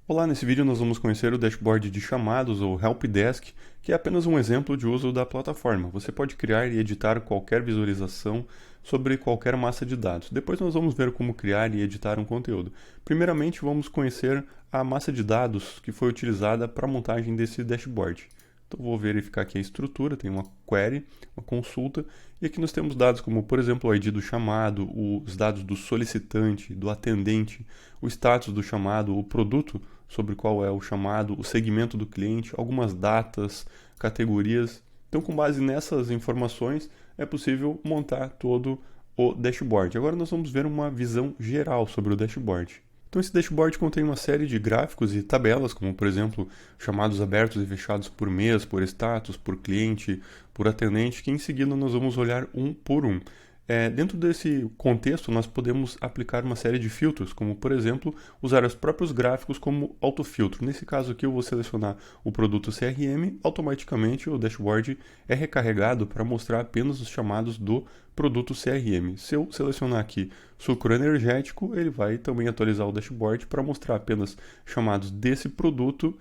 Olá, nesse vídeo nós vamos conhecer o dashboard de chamados ou Helpdesk, que é apenas um exemplo de uso da plataforma. Você pode criar e editar qualquer visualização sobre qualquer massa de dados. Depois nós vamos ver como criar e editar um conteúdo. Primeiramente vamos conhecer a massa de dados que foi utilizada para a montagem desse dashboard. Então vou verificar aqui a estrutura, tem uma query, uma consulta, e aqui nós temos dados como, por exemplo, o ID do chamado, os dados do solicitante, do atendente, o status do chamado, o produto sobre qual é o chamado, o segmento do cliente, algumas datas, categorias. Então, com base nessas informações, é possível montar todo o dashboard. Agora nós vamos ver uma visão geral sobre o dashboard. Então esse dashboard contém uma série de gráficos e tabelas, como por exemplo, chamados abertos e fechados por mês, por status, por cliente, por atendente, que em seguida nós vamos olhar um por um. Dentro desse contexto, nós podemos aplicar uma série de filtros, como por exemplo, usar os próprios gráficos como autofiltro. Nesse caso aqui eu vou selecionar o produto CRM, automaticamente o dashboard é recarregado para mostrar apenas os chamados do produto CRM. Se eu selecionar aqui sucro energético, ele vai também atualizar o dashboard para mostrar apenas chamados desse produto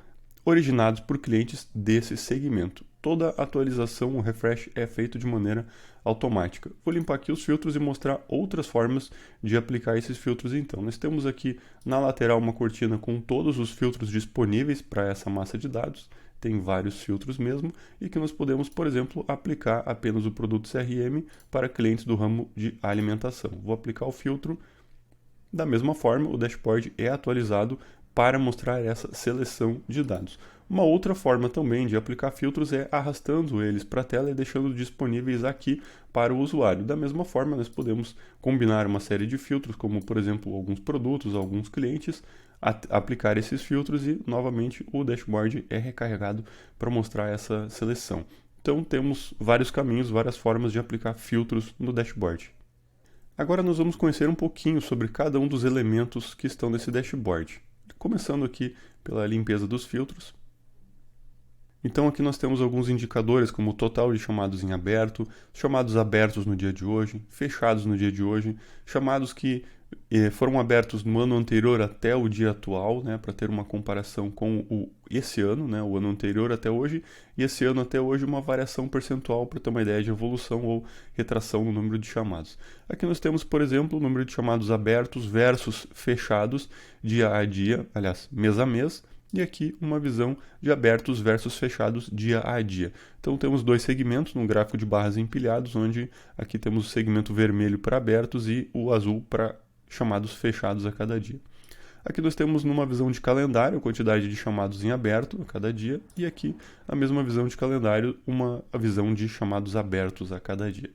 originados por clientes desse segmento. Toda atualização, o refresh é feito de maneira automática. Vou limpar aqui os filtros e mostrar outras formas de aplicar esses filtros então. Nós temos aqui na lateral uma cortina com todos os filtros disponíveis para essa massa de dados. Tem vários filtros mesmo e que nós podemos, por exemplo, aplicar apenas o produto CRM para clientes do ramo de alimentação. Vou aplicar o filtro. Da mesma forma, o dashboard é atualizado para mostrar essa seleção de dados. Uma outra forma também de aplicar filtros é arrastando eles para a tela e deixando disponíveis aqui para o usuário. Da mesma forma, nós podemos combinar uma série de filtros, como por exemplo alguns produtos, alguns clientes, aplicar esses filtros e novamente o dashboard é recarregado para mostrar essa seleção. Então temos vários caminhos, várias formas de aplicar filtros no dashboard. Agora nós vamos conhecer um pouquinho sobre cada um dos elementos que estão nesse dashboard. Começando aqui pela limpeza dos filtros. Então aqui nós temos alguns indicadores como o total de chamados em aberto, chamados abertos no dia de hoje, fechados no dia de hoje, chamados que foram abertos no ano anterior até o dia atual, né, para ter uma comparação com esse ano, né, o ano anterior até hoje, e esse ano até hoje uma variação percentual para ter uma ideia de evolução ou retração no número de chamados. Aqui nós temos, por exemplo, o número de chamados abertos versus fechados dia a dia, aliás, mês a mês, e aqui uma visão de abertos versus fechados dia a dia. Então temos dois segmentos no gráfico de barras empilhados, onde aqui temos o segmento vermelho para abertos e o azul para chamados fechados a cada dia. Aqui nós temos numa visão de calendário a quantidade de chamados em aberto a cada dia e aqui a mesma visão de calendário, a visão de chamados abertos a cada dia.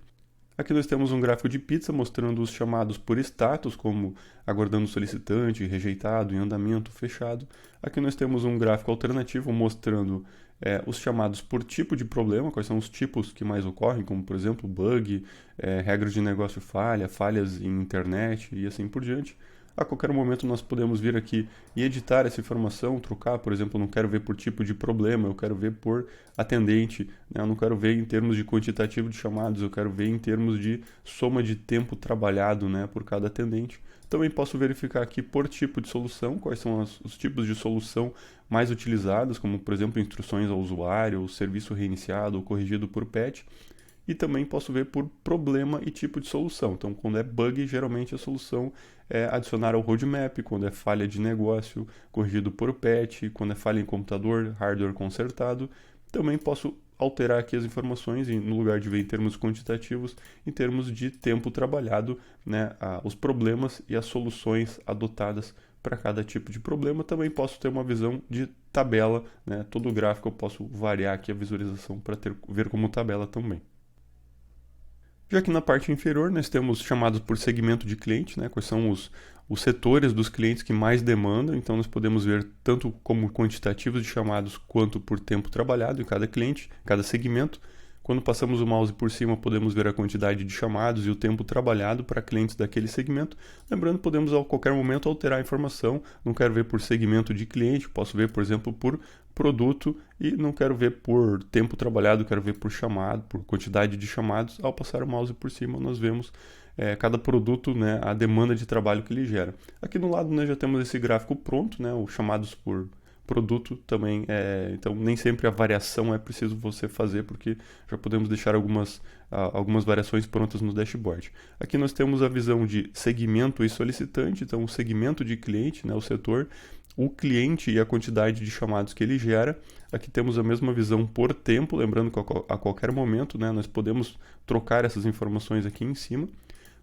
Aqui nós temos um gráfico de pizza mostrando os chamados por status, como aguardando solicitante, rejeitado, em andamento, fechado. Aqui nós temos um gráfico alternativo mostrando os chamados por tipo de problema, quais são os tipos que mais ocorrem, como por exemplo bug, regra de negócio falha, falhas em internet e assim por diante. A qualquer momento nós podemos vir aqui e editar essa informação, trocar, por exemplo, eu não quero ver por tipo de problema, eu quero ver por atendente, né? Eu não quero ver em termos de quantitativo de chamados, eu quero ver em termos de soma de tempo trabalhado, né, por cada atendente. Também posso verificar aqui por tipo de solução, quais são os tipos de solução mais utilizados, como por exemplo instruções ao usuário, o serviço reiniciado ou corrigido por patch. E também posso ver por problema e tipo de solução. Então, quando é bug, geralmente a solução é adicionar ao roadmap, quando é falha de negócio, corrigido por patch, quando é falha em computador, hardware consertado. Também posso alterar aqui as informações, no lugar de ver em termos quantitativos, em termos de tempo trabalhado, né, os problemas e as soluções adotadas para cada tipo de problema. Também posso ter uma visão de tabela, né, todo o gráfico eu posso variar aqui a visualização para ver como tabela também. Já que na parte inferior nós temos chamados por segmento de cliente, né, quais são os setores dos clientes que mais demandam, então nós podemos ver tanto como quantitativos de chamados quanto por tempo trabalhado em cada cliente, cada segmento. Quando passamos o mouse por cima, podemos ver a quantidade de chamados e o tempo trabalhado para clientes daquele segmento. Lembrando, podemos a qualquer momento alterar a informação. Não quero ver por segmento de cliente, posso ver, por exemplo, por produto e não quero ver por tempo trabalhado, quero ver por chamado, por quantidade de chamados. Ao passar o mouse por cima, nós vemos cada produto, né, a demanda de trabalho que ele gera. Aqui no lado nós já temos esse gráfico pronto, né, os chamados por produto também, então nem sempre a variação é preciso você fazer, porque já podemos deixar algumas variações prontas no dashboard. Aqui nós temos a visão de segmento e solicitante, então o segmento de cliente, né, o setor, o cliente e a quantidade de chamados que ele gera. Aqui temos a mesma visão por tempo, lembrando que a qualquer momento, né, nós podemos trocar essas informações aqui em cima.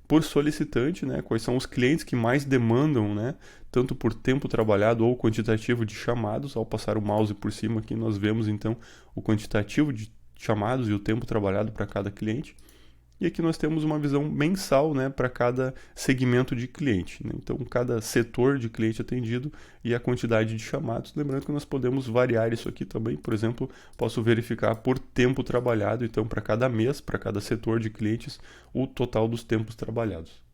Por solicitante, né, quais são os clientes que mais demandam, né, tanto por tempo trabalhado ou quantitativo de chamados. Ao passar o mouse por cima aqui, nós vemos então o quantitativo de chamados e o tempo trabalhado para cada cliente. E aqui nós temos uma visão mensal, né, para cada segmento de cliente, né? Então, cada setor de cliente atendido e a quantidade de chamados. Lembrando que nós podemos variar isso aqui também. Por exemplo, posso verificar por tempo trabalhado. Então, para cada mês, para cada setor de clientes, o total dos tempos trabalhados.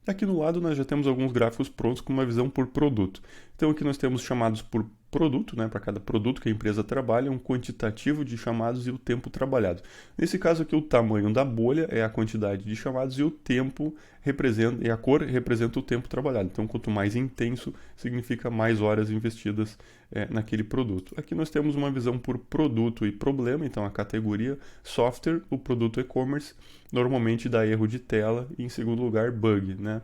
Aqui no lado nós já temos alguns gráficos prontos com uma visão por produto. Então aqui nós temos chamados por produto, né, para cada produto que a empresa trabalha, um quantitativo de chamados e o tempo trabalhado. Nesse caso aqui o tamanho da bolha é a quantidade de chamados e o tempo representa, e a cor representa o tempo trabalhado. Então quanto mais intenso, significa mais horas investidas naquele produto. Aqui nós temos uma visão por produto e problema, então a categoria software, o produto e-commerce, normalmente dá erro de tela e em segundo lugar bug, né?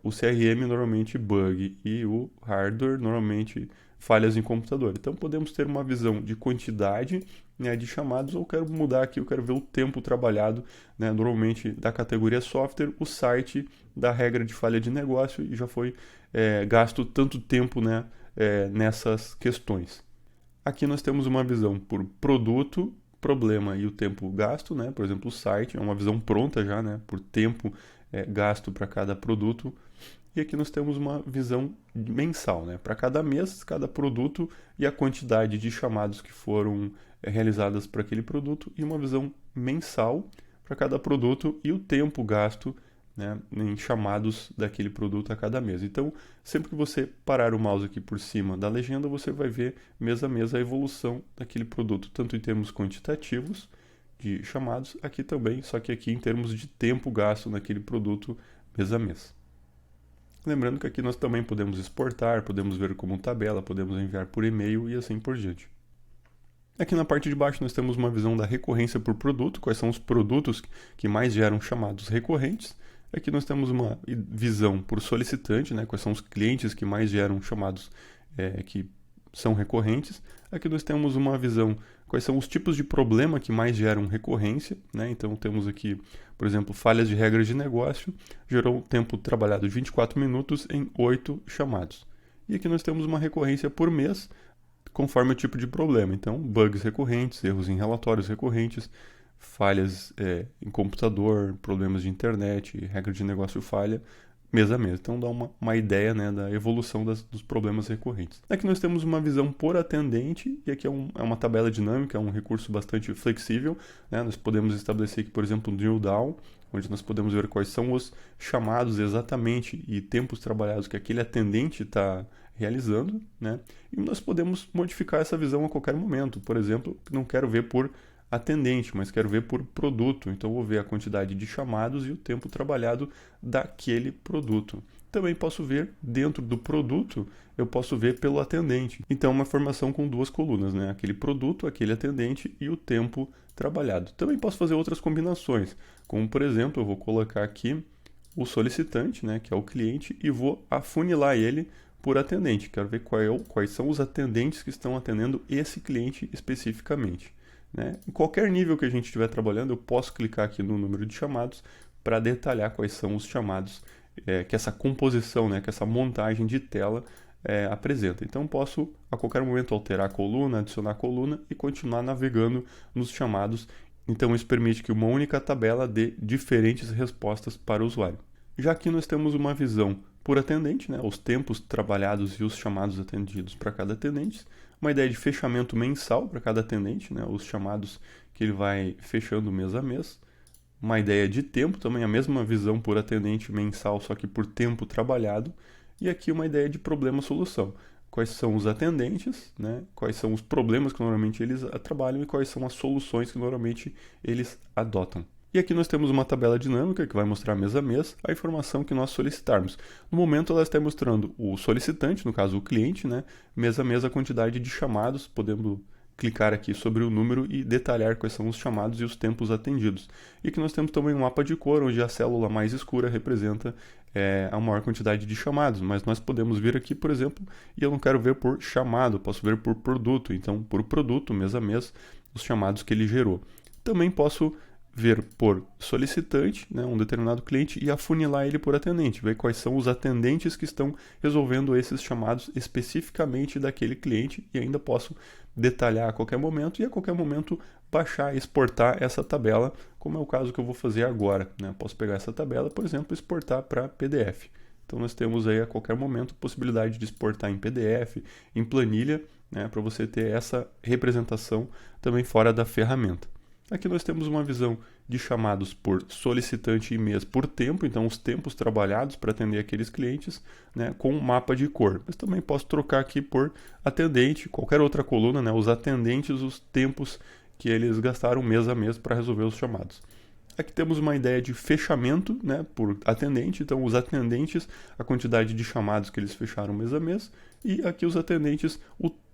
O CRM normalmente bug e o hardware normalmente falhas em computador. Então podemos ter uma visão de quantidade, né, de chamados, ou quero mudar aqui, eu quero ver o tempo trabalhado, né, normalmente da categoria software, o site da regra de falha de negócio e já foi gasto tanto tempo, né, nessas questões. Aqui nós temos uma visão por produto, problema e o tempo gasto, né? Por exemplo, o site é uma visão pronta já, né, por tempo gasto para cada produto. E aqui nós temos uma visão mensal, né, para cada mês, cada produto e a quantidade de chamados que foram realizadas para aquele produto, e uma visão mensal para cada produto e o tempo gasto, né, em chamados daquele produto a cada mês. Então, sempre que você parar o mouse aqui por cima da legenda, você vai ver mês a mês a evolução daquele produto, tanto em termos quantitativos de chamados, aqui também, só que aqui em termos de tempo gasto naquele produto mês a mês. Lembrando que aqui nós também podemos exportar, podemos ver como tabela, podemos enviar por e-mail e assim por diante. Aqui na parte de baixo nós temos uma visão da recorrência por produto, quais são os produtos que mais geram chamados recorrentes. Aqui nós temos uma visão por solicitante, né, quais são os clientes que mais geram chamados que são recorrentes. Aqui nós temos uma visão quais são os tipos de problema que mais geram recorrência, né? Então temos aqui, por exemplo, falhas de regras de negócio, gerou tempo trabalhado de 24 minutos em 8 chamados. E aqui nós temos uma recorrência por mês, conforme o tipo de problema. Então, bugs recorrentes, erros em relatórios recorrentes, falhas em computador, problemas de internet, regra de negócio falha, mês a mês. Então dá uma ideia, né, da evolução dos problemas recorrentes. Aqui nós temos uma visão por atendente, e aqui é uma tabela dinâmica, é um recurso bastante flexível, né? Nós podemos estabelecer aqui, por exemplo, um drill down, onde nós podemos ver quais são os chamados exatamente e tempos trabalhados que aquele atendente está realizando, né? E nós podemos modificar essa visão a qualquer momento. Por exemplo, não quero ver por atendente, mas quero ver por produto. Então, vou ver a quantidade de chamados e o tempo trabalhado daquele produto. Também posso ver dentro do produto, eu posso ver pelo atendente. Então, uma informação com duas colunas, né? Aquele produto, aquele atendente e o tempo trabalhado. Também posso fazer outras combinações, como por exemplo, eu vou colocar aqui o solicitante, né, que é o cliente, e vou afunilar ele por atendente. Quero ver quais são os atendentes que estão atendendo esse cliente especificamente, né? Em qualquer nível que a gente estiver trabalhando, eu posso clicar aqui no número de chamados para detalhar quais são os chamados que essa composição, né, que essa montagem de tela apresenta. Então posso a qualquer momento alterar a coluna, adicionar a coluna e continuar navegando nos chamados. Então isso permite que uma única tabela dê diferentes respostas para o usuário. Já aqui nós temos uma visão por atendente, né, os tempos trabalhados e os chamados atendidos para cada atendente. Uma ideia de fechamento mensal para cada atendente, né, os chamados que ele vai fechando mês a mês. Uma ideia de tempo, também a mesma visão por atendente mensal, só que por tempo trabalhado. E aqui uma ideia de problema-solução. Quais são os atendentes, né, quais são os problemas que normalmente eles trabalham e quais são as soluções que normalmente eles adotam. E E aqui nós temos uma tabela dinâmica que vai mostrar mês a mês a informação que nós solicitarmos. No momento ela está mostrando o solicitante, no caso o cliente, né? Mês a mês a quantidade de chamados, podendo clicar aqui sobre o número e detalhar quais são os chamados e os tempos atendidos. E aqui nós temos também um mapa de cor, onde a célula mais escura representa a maior quantidade de chamados, mas nós podemos vir aqui, por exemplo, e eu não quero ver por chamado, posso ver por produto, então por produto, mês a mês, os chamados que ele gerou. Também posso ver por solicitante, né, um determinado cliente, e afunilar ele por atendente, ver quais são os atendentes que estão resolvendo esses chamados especificamente daquele cliente, e ainda posso detalhar a qualquer momento e a qualquer momento baixar e exportar essa tabela, como é o caso que eu vou fazer agora, né? Posso pegar essa tabela, por exemplo, e exportar para PDF. Então nós temos aí a qualquer momento a possibilidade de exportar em PDF, em planilha, né, para você ter essa representação também fora da ferramenta. Aqui nós temos uma visão de chamados por solicitante e mês por tempo, então os tempos trabalhados para atender aqueles clientes, né, com um mapa de cor. Mas também posso trocar aqui por atendente, qualquer outra coluna, né, os atendentes, os tempos que eles gastaram mês a mês para resolver os chamados. Aqui temos uma ideia de fechamento, né, por atendente, então os atendentes, a quantidade de chamados que eles fecharam mês a mês, e aqui os atendentes,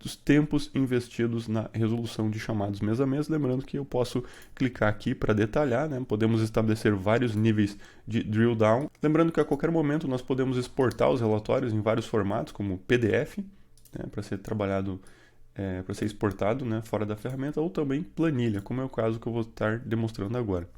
os tempos investidos na resolução de chamados mês a mês. Lembrando que eu posso clicar aqui para detalhar, né, podemos estabelecer vários níveis de drill down. Lembrando que a qualquer momento nós podemos exportar os relatórios em vários formatos, como PDF, né, para ser trabalhado, para ser exportado, né, fora da ferramenta, ou também planilha, como é o caso que eu vou estar demonstrando agora.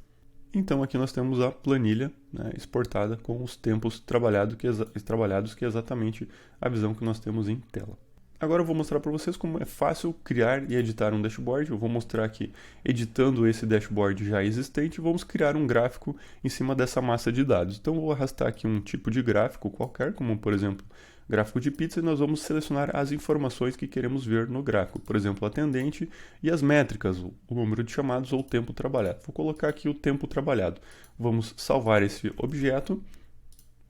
Então aqui nós temos a planilha, né, exportada com os tempos trabalhados, que é exatamente a visão que nós temos em tela. Agora eu vou mostrar para vocês como é fácil criar e editar um dashboard. Eu vou mostrar aqui editando esse dashboard já existente, vamos criar um gráfico em cima dessa massa de dados. Então eu vou arrastar aqui um tipo de gráfico qualquer, como por exemplo gráfico de pizza, e nós vamos selecionar as informações que queremos ver no gráfico, por exemplo, atendente e as métricas, o número de chamados ou o tempo trabalhado. Vou colocar aqui o tempo trabalhado. Vamos salvar esse objeto,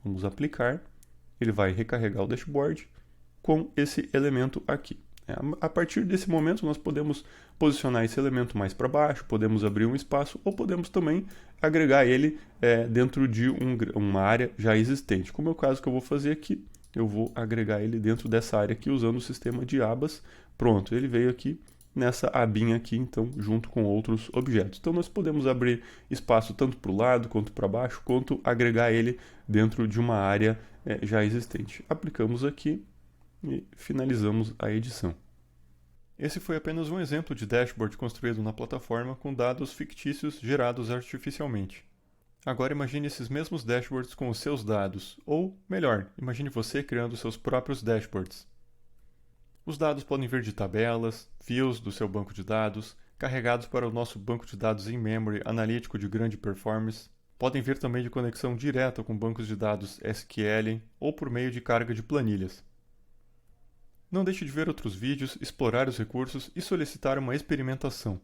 vamos aplicar, ele vai recarregar o dashboard com esse elemento aqui. A partir desse momento nós podemos posicionar esse elemento mais para baixo, podemos abrir um espaço ou podemos também agregar ele dentro de uma área já existente, como é o caso que eu vou fazer aqui. Eu vou agregar ele dentro dessa área aqui usando o sistema de abas. Pronto, ele veio aqui nessa abinha aqui, então, junto com outros objetos. Então nós podemos abrir espaço tanto para o lado, quanto para baixo, quanto agregar ele dentro de uma área já existente. Aplicamos aqui e finalizamos a edição. Esse foi apenas um exemplo de dashboard construído na plataforma com dados fictícios gerados artificialmente. Agora imagine esses mesmos dashboards com os seus dados, ou, melhor, imagine você criando seus próprios dashboards. Os dados podem vir de tabelas, fios do seu banco de dados, carregados para o nosso banco de dados in-memory analítico de grande performance. Podem vir também de conexão direta com bancos de dados SQL ou por meio de carga de planilhas. Não deixe de ver outros vídeos, explorar os recursos e solicitar uma experimentação.